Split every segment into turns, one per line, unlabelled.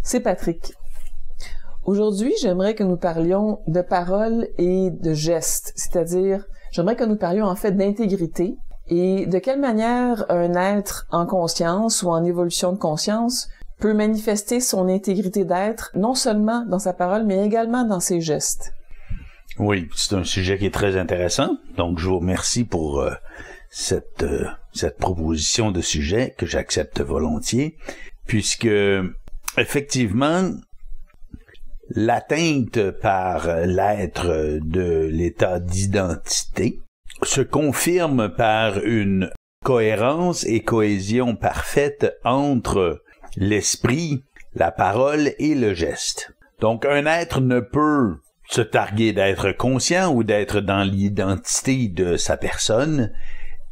c'est Patrick. Aujourd'hui, j'aimerais que nous parlions de paroles et de gestes, c'est-à-dire, j'aimerais que nous parlions en fait d'intégrité et de quelle manière un être en conscience ou en évolution de conscience peut manifester son intégrité d'être, non seulement dans sa parole, mais également dans ses gestes.
Oui, c'est un sujet qui est très intéressant, donc je vous remercie pour cette proposition de sujet que j'accepte volontiers, puisque effectivement, l'atteinte par l'être de l'état d'identité se confirme par une cohérence et cohésion parfaite entre l'esprit, la parole et le geste. Donc, un être ne peut se targuer d'être conscient ou d'être dans l'identité de sa personne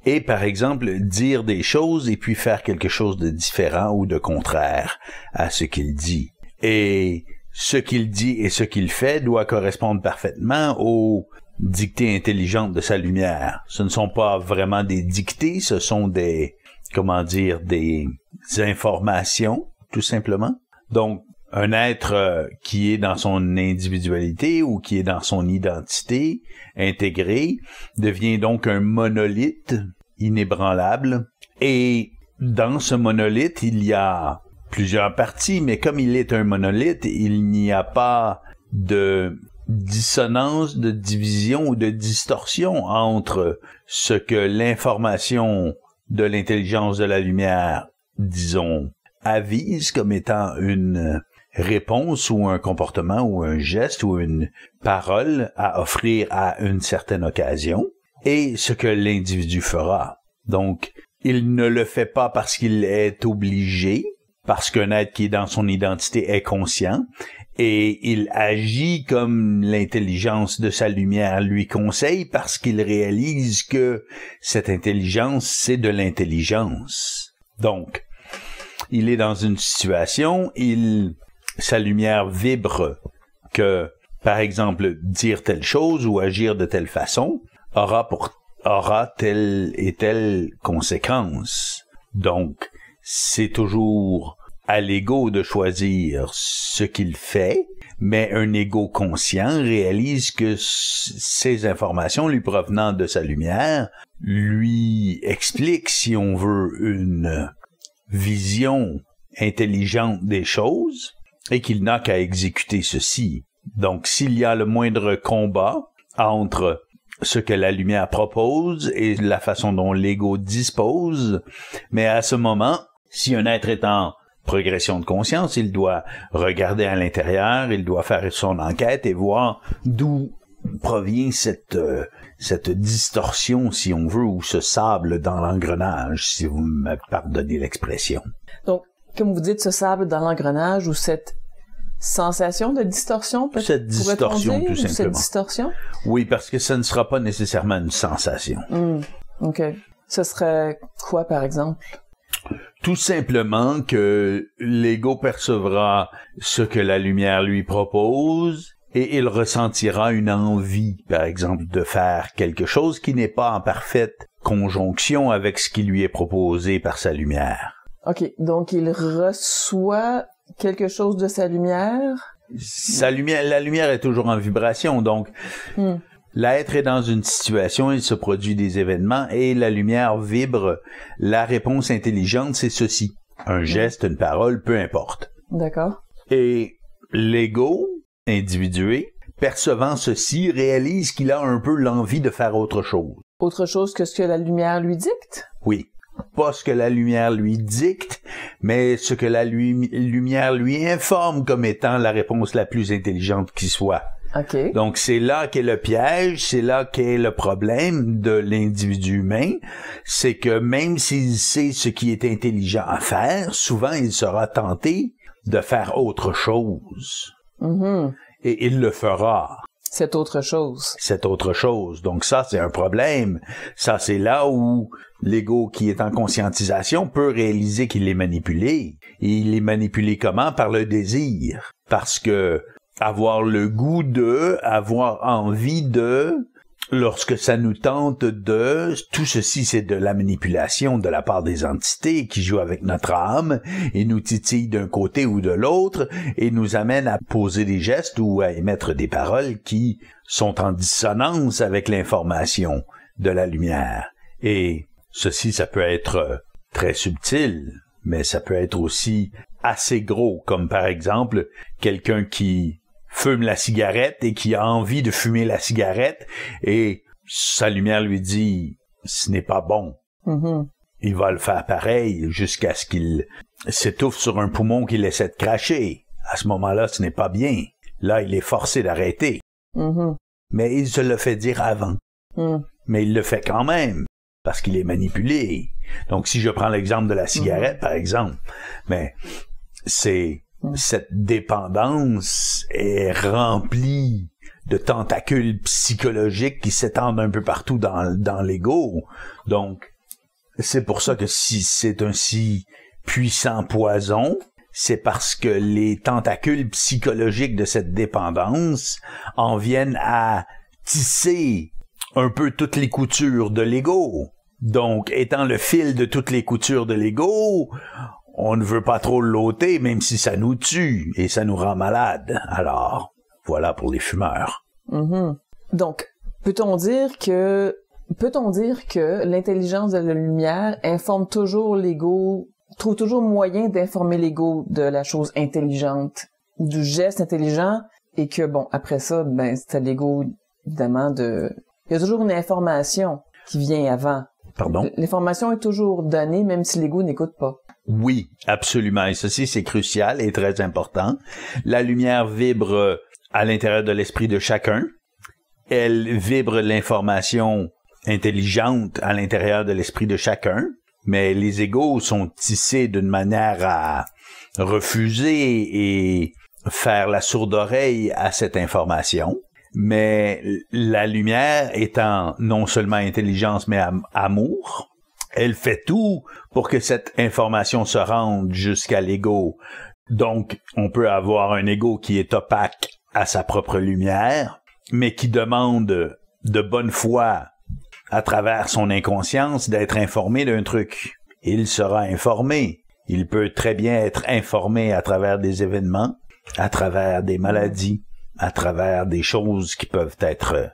et, par exemple, dire des choses et puis faire quelque chose de différent ou de contraire à ce qu'il dit. Et ce qu'il dit et ce qu'il fait doit correspondre parfaitement aux dictées intelligentes de sa lumière. Ce ne sont pas vraiment des dictées, ce sont des informations, tout simplement. Donc, un être qui est dans son individualité ou qui est dans son identité intégrée devient donc un monolithe inébranlable. Et dans ce monolithe, il y a plusieurs parties, mais comme il est un monolithe, il n'y a pas de dissonance, de division ou de distorsion entre ce que l'information de l'intelligence de la lumière, disons, avise comme étant une réponse ou un comportement ou un geste ou une parole à offrir à une certaine occasion et ce que l'individu fera. Donc, il ne le fait pas parce qu'il est obligé, parce qu'un être qui est dans son identité est conscient et il agit comme l'intelligence de sa lumière lui conseille parce qu'il réalise que cette intelligence, c'est de l'intelligence. Donc, il est dans une situation, sa lumière vibre que, par exemple, dire telle chose ou agir de telle façon aura telle et telle conséquence. Donc, c'est toujours à l'ego de choisir ce qu'il fait, mais un ego conscient réalise que ces informations lui provenant de sa lumière lui expliquent, si on veut, une vision intelligente des choses et qu'il n'a qu'à exécuter ceci. Donc, s'il y a le moindre combat entre ce que la lumière propose et la façon dont l'ego dispose, mais à ce moment, si un être est en progression de conscience, il doit regarder à l'intérieur, il doit faire son enquête et voir d'où provient cette distorsion, si on veut, ou ce sable dans l'engrenage, si vous me pardonnez l'expression.
Donc, comme vous dites, ce sable dans l'engrenage ou cette sensation de distorsion, peut-être?
Cette distorsion, tout simplement.
Cette distorsion?
Oui, parce que ça ne sera pas nécessairement une sensation.
OK. Ce serait quoi, par exemple?
Tout simplement que l'ego percevra ce que la lumière lui propose et il ressentira une envie, par exemple, de faire quelque chose qui n'est pas en parfaite conjonction avec ce qui lui est proposé par sa lumière.
OK. Donc, il reçoit quelque chose de sa lumière?
La lumière est toujours en vibration, donc l'être est dans une situation, il se produit des événements et la lumière vibre. La réponse intelligente, c'est ceci. Un geste, une parole, peu importe.
D'accord.
Et l'ego individué, percevant ceci, réalise qu'il a un peu l'envie de faire autre chose.
Autre chose que ce que la lumière lui dicte?
Oui. Pas ce que la lumière lui dicte, mais ce que la lumière lui informe comme étant la réponse la plus intelligente qui soit.
Okay.
Donc, c'est là qu'est le piège, c'est là qu'est le problème de l'individu humain, c'est que même s'il sait ce qui est intelligent à faire, souvent il sera tenté de faire autre chose. Et il le fera.
C'est autre chose.
C'est autre chose. Donc ça, c'est un problème. Ça, c'est là où l'ego qui est en conscientisation peut réaliser qu'il est manipulé. Et il est manipulé comment? Par le désir. Parce que avoir le goût de, avoir envie de, lorsque ça nous tente tout ceci, c'est de la manipulation de la part des entités qui jouent avec notre âme et nous titillent d'un côté ou de l'autre et nous amènent à poser des gestes ou à émettre des paroles qui sont en dissonance avec l'information de la lumière. Et ceci, ça peut être très subtil, mais ça peut être aussi assez gros, comme par exemple quelqu'un qui fume la cigarette et qui a envie de fumer la cigarette et sa lumière lui dit « ce n'est pas bon ». Il va le faire pareil jusqu'à ce qu'il s'étouffe sur un poumon qu'il essaie de cracher. À ce moment-là, ce n'est pas bien. Là, il est forcé d'arrêter. Mais il se le fait dire avant. Mais il le fait quand même parce qu'il est manipulé. Donc, si je prends l'exemple de la cigarette, par exemple, mais cette dépendance est remplie de tentacules psychologiques qui s'étendent un peu partout dans l'ego. Donc, c'est pour ça que si c'est un si puissant poison, c'est parce que les tentacules psychologiques de cette dépendance en viennent à tisser un peu toutes les coutures de l'ego. Donc, étant le fil de toutes les coutures de l'ego, on ne veut pas trop l'ôter, même si ça nous tue et ça nous rend malade. Alors, voilà pour les fumeurs.
Donc, peut-on dire que l'intelligence de la lumière informe toujours l'ego, trouve toujours moyen d'informer l'ego de la chose intelligente, du geste intelligent, et que, bon, après ça, ben, c'est à l'ego, évidemment, il y a toujours une information qui vient avant.
Pardon?
L'information est toujours donnée, même si l'ego n'écoute pas.
Oui, absolument. Et ceci, c'est crucial et très important. La lumière vibre à l'intérieur de l'esprit de chacun. Elle vibre l'information intelligente à l'intérieur de l'esprit de chacun. Mais les égos sont tissés d'une manière à refuser et faire la sourde oreille à cette information. Mais la lumière étant non seulement intelligence, mais amour, elle fait tout pour que cette information se rende jusqu'à l'ego. Donc, on peut avoir un ego qui est opaque à sa propre lumière, mais qui demande de bonne foi, à travers son inconscience, d'être informé d'un truc. Il sera informé. Il peut très bien être informé à travers des événements, à travers des maladies, à travers des choses qui peuvent être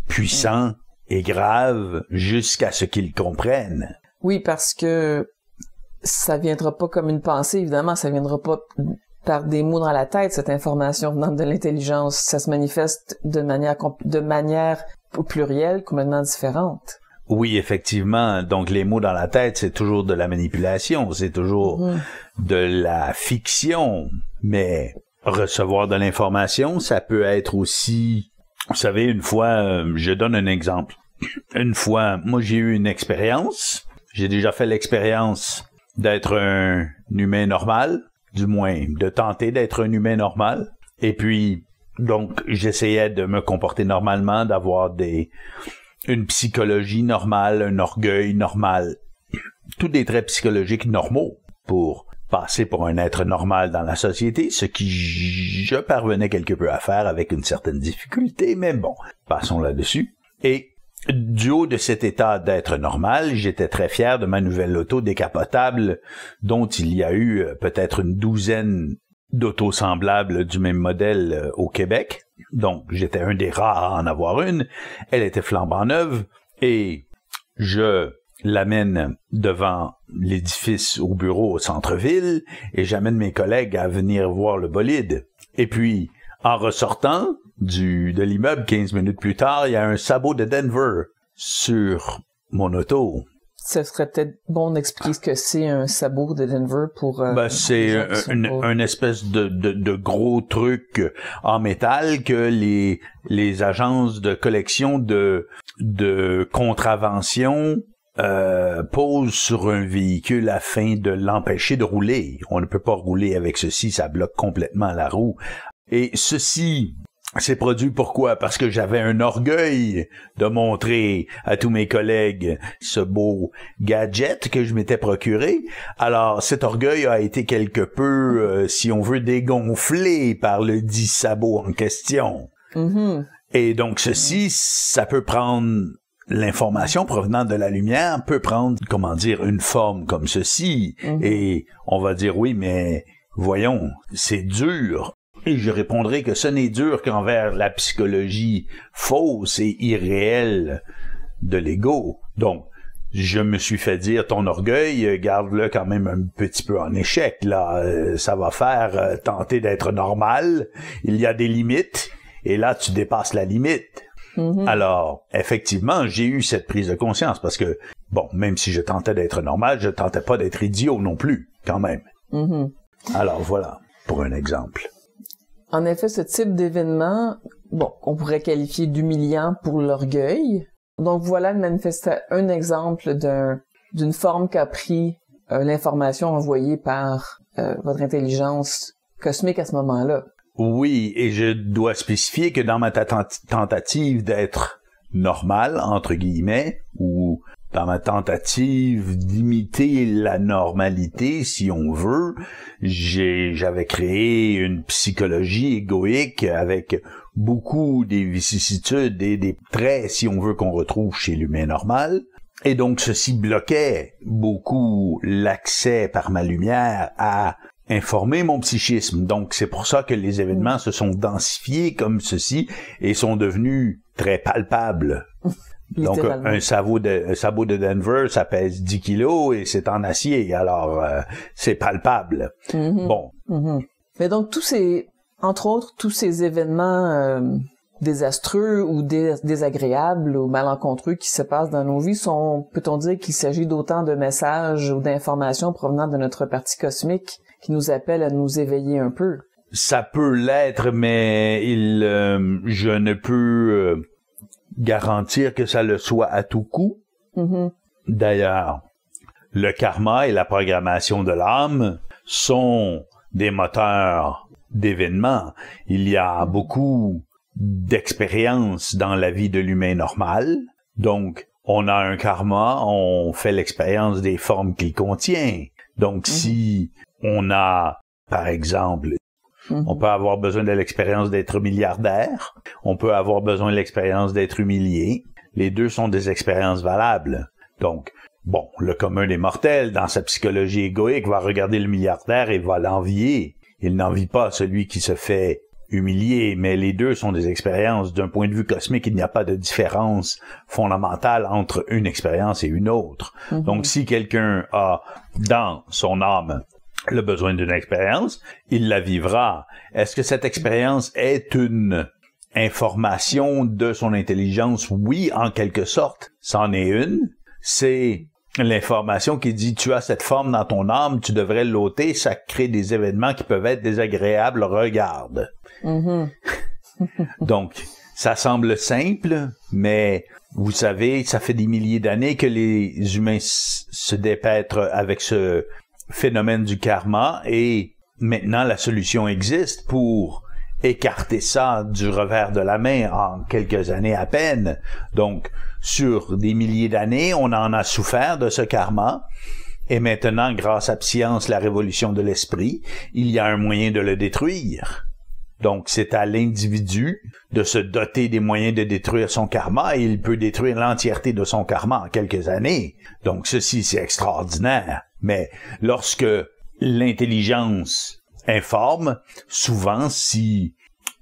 puissantes et graves jusqu'à ce qu'ils comprennent.
Oui, parce que ça viendra pas comme une pensée, évidemment, ça viendra pas par des mots dans la tête, cette information venant de l'intelligence. Ça se manifeste de manière plurielle, complètement différente.
Oui, effectivement. Donc, les mots dans la tête, c'est toujours de la manipulation, c'est toujours de la fiction. Mais recevoir de l'information, ça peut être aussi... Vous savez, une fois, je donne un exemple. Une fois, moi, j'ai eu une expérience. J'ai déjà fait l'expérience d'être un humain normal, du moins de tenter d'être un humain normal. Et puis, donc, j'essayais de me comporter normalement, d'avoir une psychologie normale, un orgueil normal. Tous des traits psychologiques normaux pour passer pour un être normal dans la société, ce qui je parvenais quelque peu à faire avec une certaine difficulté, mais bon, passons là-dessus. Et du haut de cet état d'être normal, j'étais très fier de ma nouvelle auto décapotable, dont il y a eu peut-être une douzaine d'autos semblables du même modèle au Québec. Donc, j'étais un des rares à en avoir une. Elle était flambant neuve et je l'amène devant l'édifice au bureau au centre-ville et j'amène mes collègues à venir voir le bolide. Et puis, en ressortant de l'immeuble 15 minutes plus tard, il y a un sabot de Denver sur mon auto.
Ce serait peut-être bon d'expliquer ce que c'est un sabot de Denver pour...
c'est une espèce de gros truc en métal que les agences de collection de contravention posent sur un véhicule afin de l'empêcher de rouler. On ne peut pas rouler avec ceci, ça bloque complètement la roue. Et ceci... C'est produit pourquoi? Parce que j'avais un orgueil de montrer à tous mes collègues ce beau gadget que je m'étais procuré. Alors, cet orgueil a été quelque peu, si on veut, dégonflé par le dit sabot en question. Et donc, ceci, ça peut prendre... L'information provenant de la lumière peut prendre, comment dire, une forme comme ceci. Et on va dire, oui, mais voyons, c'est dur. Et je répondrai que ce n'est dur qu'envers la psychologie fausse et irréelle de l'ego. Donc, je me suis fait dire, ton orgueil, garde-le quand même un petit peu en échec, là. Ça va faire tenter d'être normal. Il y a des limites. Et là, tu dépasses la limite. Alors, effectivement, j'ai eu cette prise de conscience parce que, bon, même si je tentais d'être normal, je tentais pas d'être idiot non plus, quand même. Alors, voilà, pour un exemple.
En effet, ce type d'événement, bon, on pourrait qualifier d'humiliant pour l'orgueil. Donc, voilà un exemple d'une forme qu'a pris l'information envoyée par votre intelligence cosmique à ce moment-là.
Oui, et je dois spécifier que dans ma tentative d'être normal, entre guillemets, ou dans ma tentative d'imiter la normalité, si on veut, j'avais créé une psychologie égoïque avec beaucoup des vicissitudes et des traits, si on veut, qu'on retrouve chez l'humain normal. Et donc, ceci bloquait beaucoup l'accès par ma lumière à informer mon psychisme. Donc, c'est pour ça que les événements se sont densifiés comme ceci et sont devenus très palpables. Donc, un sabot de Denver, ça pèse 10 kilos et c'est en acier. Alors, c'est palpable. Bon.
Mais donc, entre autres, tous ces événements désastreux ou désagréables ou malencontreux qui se passent dans nos vies peut-on dire qu'il s'agit d'autant de messages ou d'informations provenant de notre partie cosmique qui nous appelle à nous éveiller un peu?
Ça peut l'être, mais je ne peux garantir que ça le soit à tout coup. D'ailleurs, le karma et la programmation de l'âme sont des moteurs d'événements. Il y a beaucoup d'expériences dans la vie de l'humain normal. Donc, on a un karma, on fait l'expérience des formes qu'il contient. Donc, si on a, par exemple, on peut avoir besoin de l'expérience d'être milliardaire, on peut avoir besoin de l'expérience d'être humilié. Les deux sont des expériences valables. Donc, bon, le commun des mortels, dans sa psychologie égoïque, va regarder le milliardaire et va l'envier. Il n'envie pas celui qui se fait humilier, mais les deux sont des expériences. D'un point de vue cosmique, il n'y a pas de différence fondamentale entre une expérience et une autre. Donc, si quelqu'un a dans son âme le besoin d'une expérience, il la vivra. Est-ce que cette expérience est une information de son intelligence? Oui, en quelque sorte, c'en est une. C'est l'information qui dit, tu as cette forme dans ton âme, tu devrais l'ôter, ça crée des événements qui peuvent être désagréables, regarde. Donc, ça semble simple, mais vous savez, ça fait des milliers d'années que les humains se dépêtrent avec ce phénomène du karma et maintenant la solution existe pour écarter ça du revers de la main en quelques années à peine. Donc, sur des milliers d'années, on en a souffert de ce karma. Et maintenant, grâce à Science, la révolution de l'esprit, il y a un moyen de le détruire. Donc, c'est à l'individu de se doter des moyens de détruire son karma et il peut détruire l'entièreté de son karma en quelques années. Donc, ceci, c'est extraordinaire. Mais lorsque l'intelligence informe, souvent, si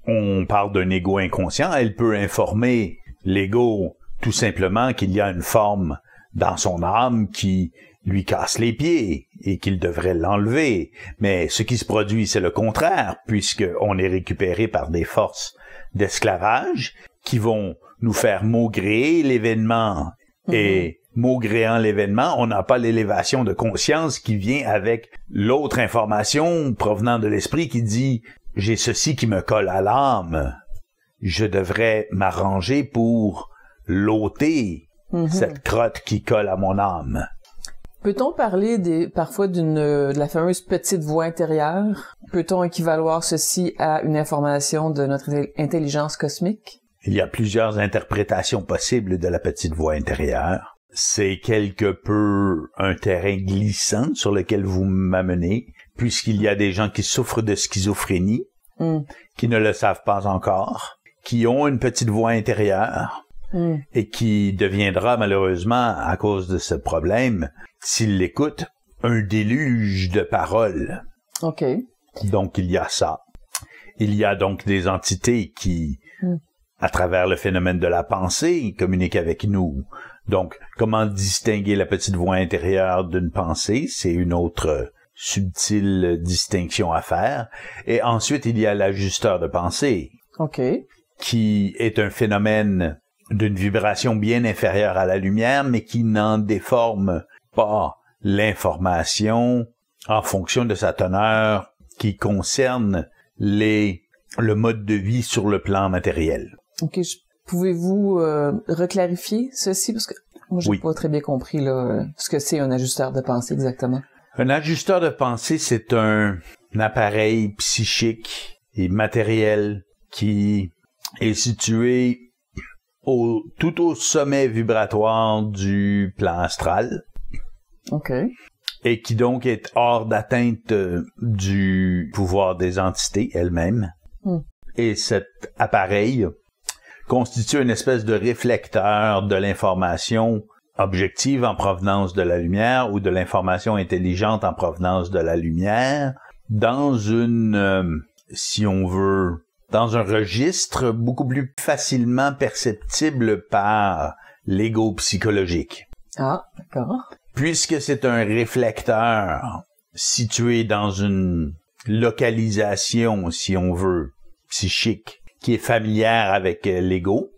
on parle d'un ego inconscient, elle peut informer l'ego tout simplement qu'il y a une forme dans son âme qui lui casse les pieds et qu'il devrait l'enlever. Mais ce qui se produit, c'est le contraire, puisqu'on est récupéré par des forces d'esclavage qui vont nous faire maugréer l'événement. Et maugréant l'événement, on n'a pas l'élévation de conscience qui vient avec l'autre information provenant de l'esprit qui dit « j'ai ceci qui me colle à l'âme, je devrais m'arranger pour l'ôter, cette crotte qui colle à mon âme. »
Peut-on parler parfois de la fameuse petite voix intérieure? Peut-on équivaloir ceci à une information de notre intelligence cosmique?
Il y a plusieurs interprétations possibles de la petite voix intérieure. C'est quelque peu un terrain glissant sur lequel vous m'amenez, puisqu'il y a des gens qui souffrent de schizophrénie, qui ne le savent pas encore, qui ont une petite voix intérieure et qui deviendra malheureusement, à cause de ce problème, s'ils l'écoutent, un déluge de paroles.
OK.
Donc, il y a ça. Il y a donc des entités qui, à travers le phénomène de la pensée, communiquent avec nous. Donc, comment distinguer la petite voix intérieure d'une pensée? C'est une autre subtile distinction à faire. Et ensuite, il y a l'ajusteur de pensée.
OK.
Qui est un phénomène d'une vibration bien inférieure à la lumière, mais qui n'en déforme pas l'information en fonction de sa teneur qui concerne le mode de vie sur le plan matériel.
OK. Pouvez-vous reclarifier ceci? Parce que moi, j'ai pas très bien compris là, ce que c'est un ajusteur de pensée exactement. Un
ajusteur de pensée, c'est un appareil psychique et matériel qui est situé tout au sommet vibratoire du plan astral.
OK.
Et qui donc est hors d'atteinte du pouvoir des entités elles-mêmes. Et cet appareil constitue une espèce de réflecteur de l'information objective en provenance de la lumière ou de l'information intelligente en provenance de la lumière dans si on veut, dans un registre beaucoup plus facilement perceptible par l'ego psychologique.
Ah, d'accord.
Puisque c'est un réflecteur situé dans une localisation, si on veut, psychique, qui est familière avec l'ego,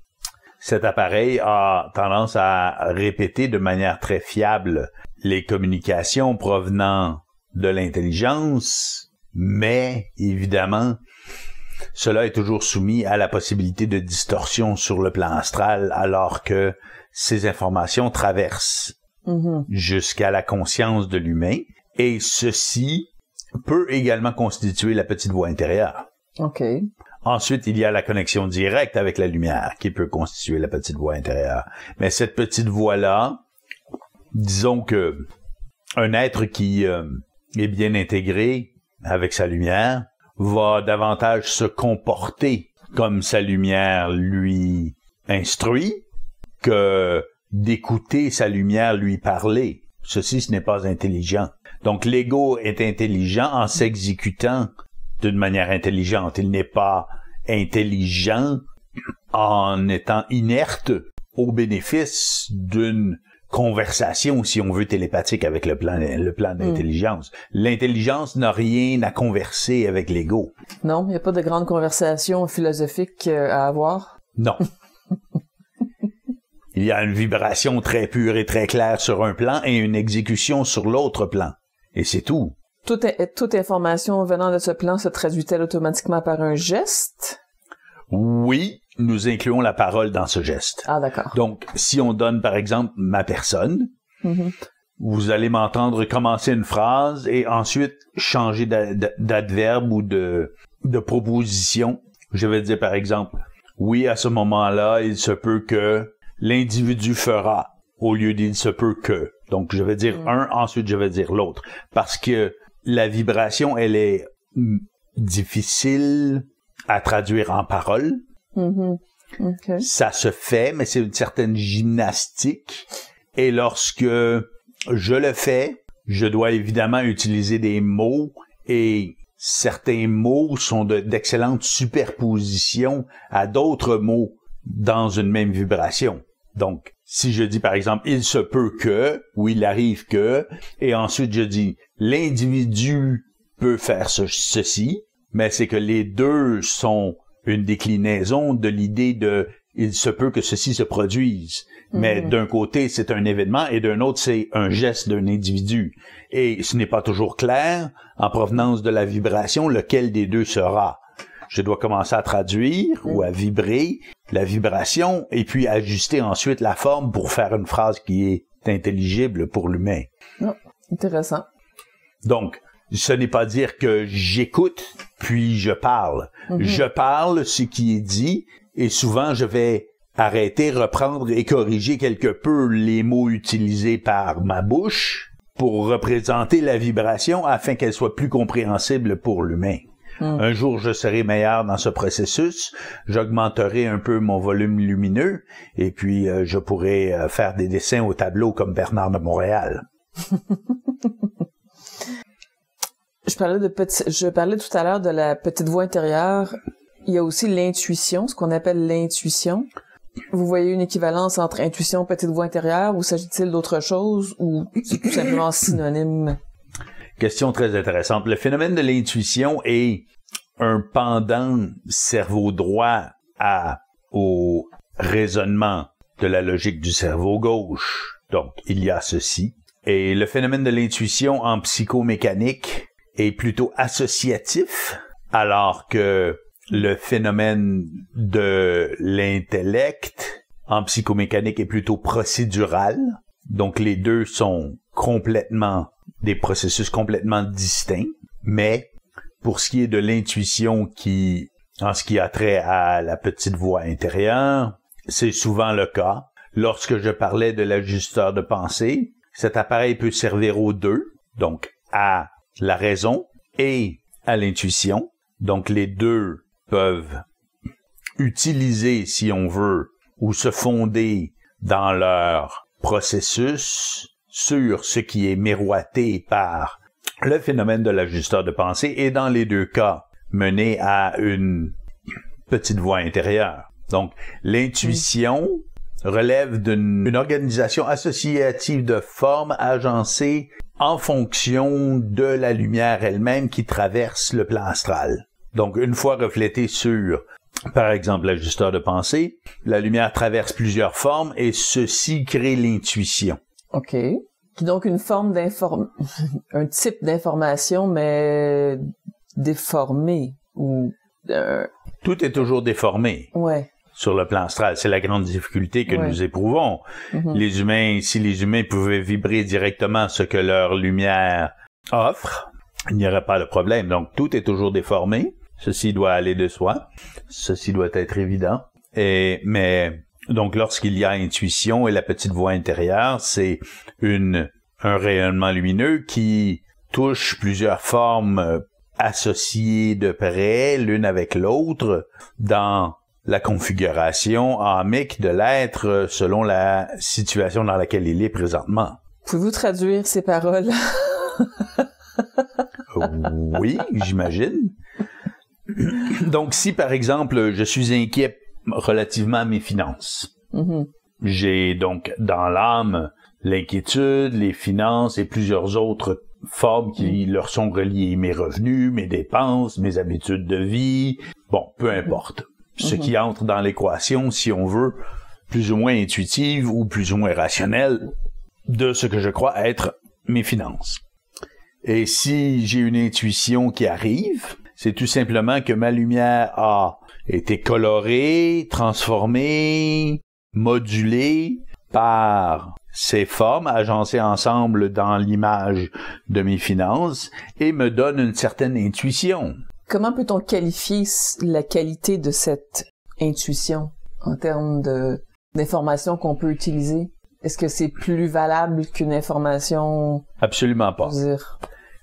cet appareil a tendance à répéter de manière très fiable les communications provenant de l'intelligence, mais évidemment, cela est toujours soumis à la possibilité de distorsion sur le plan astral alors que ces informations traversent jusqu'à la conscience de l'humain, et ceci peut également constituer la petite voix intérieure.
OK.
Ensuite, il y a la connexion directe avec la lumière qui peut constituer la petite voix intérieure. Mais cette petite voix-là, disons que un être qui est bien intégré avec sa lumière va davantage se comporter comme sa lumière lui instruit que d'écouter sa lumière lui parler. Ceci, ce n'est pas intelligent. Donc, l'ego est intelligent en s'exécutant d'une manière intelligente. Il n'est pas intelligent en étant inerte au bénéfice d'une conversation, si on veut, télépathique avec le plan d'intelligence. L'intelligence n'a rien à converser avec l'ego.
Non, il n'y a pas de grande conversation philosophique à avoir?
Non. Il y a une vibration très pure et très claire sur un plan et une exécution sur l'autre plan. Et c'est tout.
Toute information venant de ce plan se traduit-elle automatiquement par un geste?
Oui, nous incluons la parole dans ce geste.
Ah, d'accord.
Donc, si on donne, par exemple, ma personne, vous allez m'entendre commencer une phrase et ensuite changer d'adverbe ou de proposition. Je vais dire, par exemple, oui, à ce moment-là, il se peut que l'individu fera au lieu d'il se peut que. Donc, je vais dire un, ensuite je vais dire l'autre. Parce que la vibration, elle est difficile à traduire en paroles.
Okay.
Ça se fait, mais c'est une certaine gymnastique. Et lorsque je le fais, je dois évidemment utiliser des mots et certains mots sont d'excellentes superpositions à d'autres mots dans une même vibration. Donc, si je dis par exemple « il se peut que » ou « il arrive que » et ensuite je dis « l'individu peut faire ceci », mais c'est que les deux sont une déclinaison de l'idée de « il se peut que ceci se produise ». Mais d'un côté, c'est un événement et d'un autre, c'est un geste d'un individu. Et ce n'est pas toujours clair, en provenance de la vibration, lequel des deux sera. Je dois commencer à traduire ou à vibrer la vibration et puis ajuster ensuite la forme pour faire une phrase qui est intelligible pour l'humain.
Oh, intéressant.
Donc, ce n'est pas dire que j'écoute puis je parle. Je parle ce qui est dit et souvent je vais arrêter, reprendre et corriger quelque peu les mots utilisés par ma bouche pour représenter la vibration afin qu'elle soit plus compréhensible pour l'humain. Un jour, je serai meilleur dans ce processus, j'augmenterai un peu mon volume lumineux, et puis je pourrai faire des dessins au tableau comme Bernard de Montréal.
Je parlais tout à l'heure de la petite voix intérieure. Il y a aussi l'intuition, ce qu'on appelle l'intuition. Vous voyez une équivalence entre intuition et petite voix intérieure, ou s'agit-il d'autre chose, ou c'est tout simplement synonyme?
Question très intéressante. Le phénomène de l'intuition est un pendant cerveau droit au raisonnement de la logique du cerveau gauche. Donc, il y a ceci. Et le phénomène de l'intuition en psychomécanique est plutôt associatif, alors que le phénomène de l'intellect en psychomécanique est plutôt procédural. Donc, les deux sont complètement des processus complètement distincts. Mais, pour ce qui est de l'intuition en ce qui a trait à la petite voix intérieure, c'est souvent le cas. Lorsque je parlais de l'ajusteur de pensée, cet appareil peut servir aux deux, donc à la raison et à l'intuition. Donc, les deux peuvent utiliser, si on veut, ou se fonder dans leur processus sur ce qui est miroité par le phénomène de l'ajusteur de pensée et dans les deux cas, mener à une petite voix intérieure. Donc, l'intuition relève d'une organisation associative de formes agencées en fonction de la lumière elle-même qui traverse le plan astral. Donc, une fois reflétée sur, par exemple, l'ajusteur de pensée, la lumière traverse plusieurs formes et ceci crée l'intuition.
OK. Qui donc une forme un type d'information, mais déformé ou...
Tout est toujours déformé.
Ouais.
Sur le plan astral. C'est la grande difficulté que nous éprouvons. Mm-hmm. Les humains, si les humains pouvaient vibrer directement ce que leur lumière offre, il n'y aurait pas de problème. Donc, tout est toujours déformé. Ceci doit aller de soi. Ceci doit être évident. Mais donc, lorsqu'il y a intuition et la petite voix intérieure, c'est un rayonnement lumineux qui touche plusieurs formes associées de près, l'une avec l'autre, dans la configuration amique de l'être selon la situation dans laquelle il est présentement.
Pouvez-vous traduire ces paroles?
Oui, j'imagine. Donc, si par exemple, je suis inquiet relativement à mes finances, j'ai donc dans l'âme l'inquiétude, les finances et plusieurs autres formes qui leur sont reliées. Mes revenus, mes dépenses, mes habitudes de vie, bon, peu importe. Ce qui entre dans l'équation, si on veut, plus ou moins intuitive ou plus ou moins rationnelle de ce que je crois être mes finances. Et si j'ai une intuition qui arrive, c'est tout simplement que ma lumière a été colorée, transformée, modulée par ces formes agencées ensemble dans l'image de mes finances et me donne une certaine intuition.
Comment peut-on qualifier la qualité de cette intuition en termes d'informations qu'on peut utiliser? Est-ce que c'est plus valable qu'une information?
Absolument pas.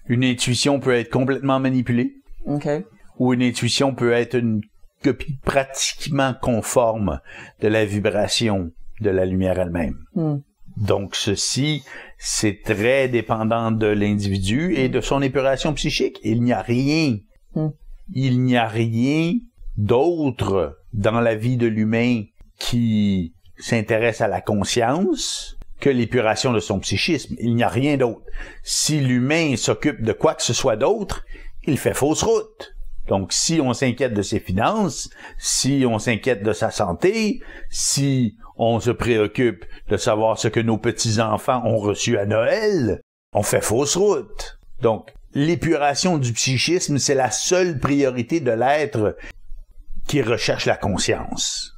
Une intuition peut être complètement manipulée.
Okay.
Ou une intuition peut être une copie pratiquement conforme de la vibration de la lumière elle-même. Donc, ceci, c'est très dépendant de l'individu et de son épuration psychique. Il n'y a rien d'autre dans la vie de l'humain qui s'intéresse à la conscience que l'épuration de son psychisme. Il n'y a rien d'autre. Si l'humain s'occupe de quoi que ce soit d'autre, il fait fausse route. Donc, si on s'inquiète de ses finances, si on s'inquiète de sa santé, si on se préoccupe de savoir ce que nos petits-enfants ont reçu à Noël, on fait fausse route. Donc, l'épuration du psychisme, c'est la seule priorité de l'être qui recherche la conscience.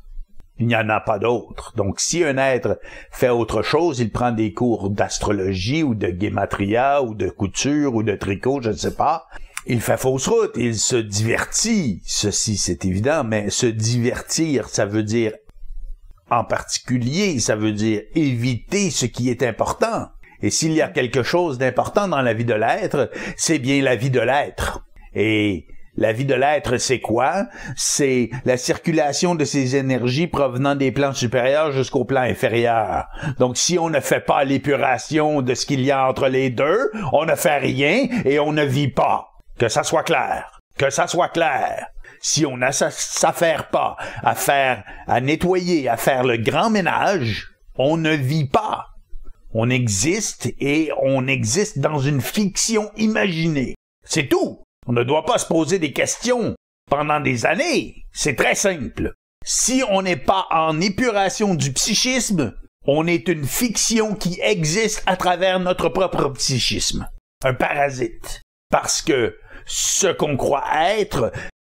Il n'y en a pas d'autre. Donc, si un être fait autre chose, il prend des cours d'astrologie ou de guématria ou de couture ou de tricot, je ne sais pas, il fait fausse route, il se divertit. Ceci, c'est évident, mais se divertir, ça veut dire, en particulier, ça veut dire éviter ce qui est important. Et s'il y a quelque chose d'important dans la vie de l'être, c'est bien la vie de l'être. Et La vie de l'être, c'est quoi? C'est la circulation de ces énergies provenant des plans supérieurs jusqu'au plan inférieur. Donc, si on ne fait pas l'épuration de ce qu'il y a entre les deux, on ne fait rien et on ne vit pas. Que ça soit clair. Que ça soit clair. Si on ne s'affaire pas à nettoyer, à faire le grand ménage, on ne vit pas. On existe et on existe dans une fiction imaginée. C'est tout. On ne doit pas se poser des questions pendant des années. C'est très simple. Si on n'est pas en épuration du psychisme, on est une fiction qui existe à travers notre propre psychisme. Un parasite. Parce que ce qu'on croit être,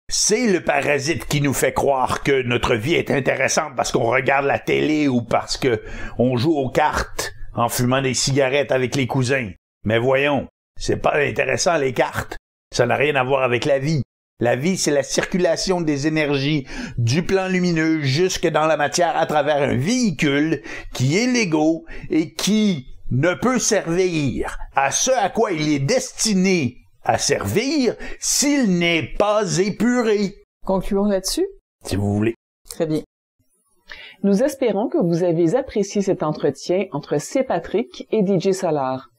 c'est le parasite qui nous fait croire que notre vie est intéressante parce qu'on regarde la télé ou parce que on joue aux cartes en fumant des cigarettes avec les cousins. Mais voyons, c'est pas intéressant les cartes. Ça n'a rien à voir avec la vie. La vie, c'est la circulation des énergies du plan lumineux jusque dans la matière à travers un véhicule qui est l'ego et qui ne peut servir à ce à quoi il est destiné à servir s'il n'est pas épuré.
Concluons là-dessus?
Si vous voulez.
Très bien. Nous espérons que vous avez apprécié cet entretien entre C. Patrick et DJ Solar.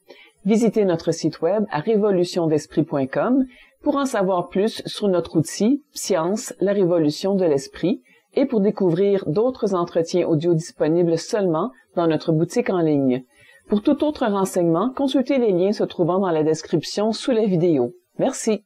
Visitez notre site web à révolutiondesprit.com pour en savoir plus sur notre outil Science, la révolution de l'esprit et pour découvrir d'autres entretiens audio disponibles seulement dans notre boutique en ligne. Pour tout autre renseignement, consultez les liens se trouvant dans la description sous la vidéo. Merci.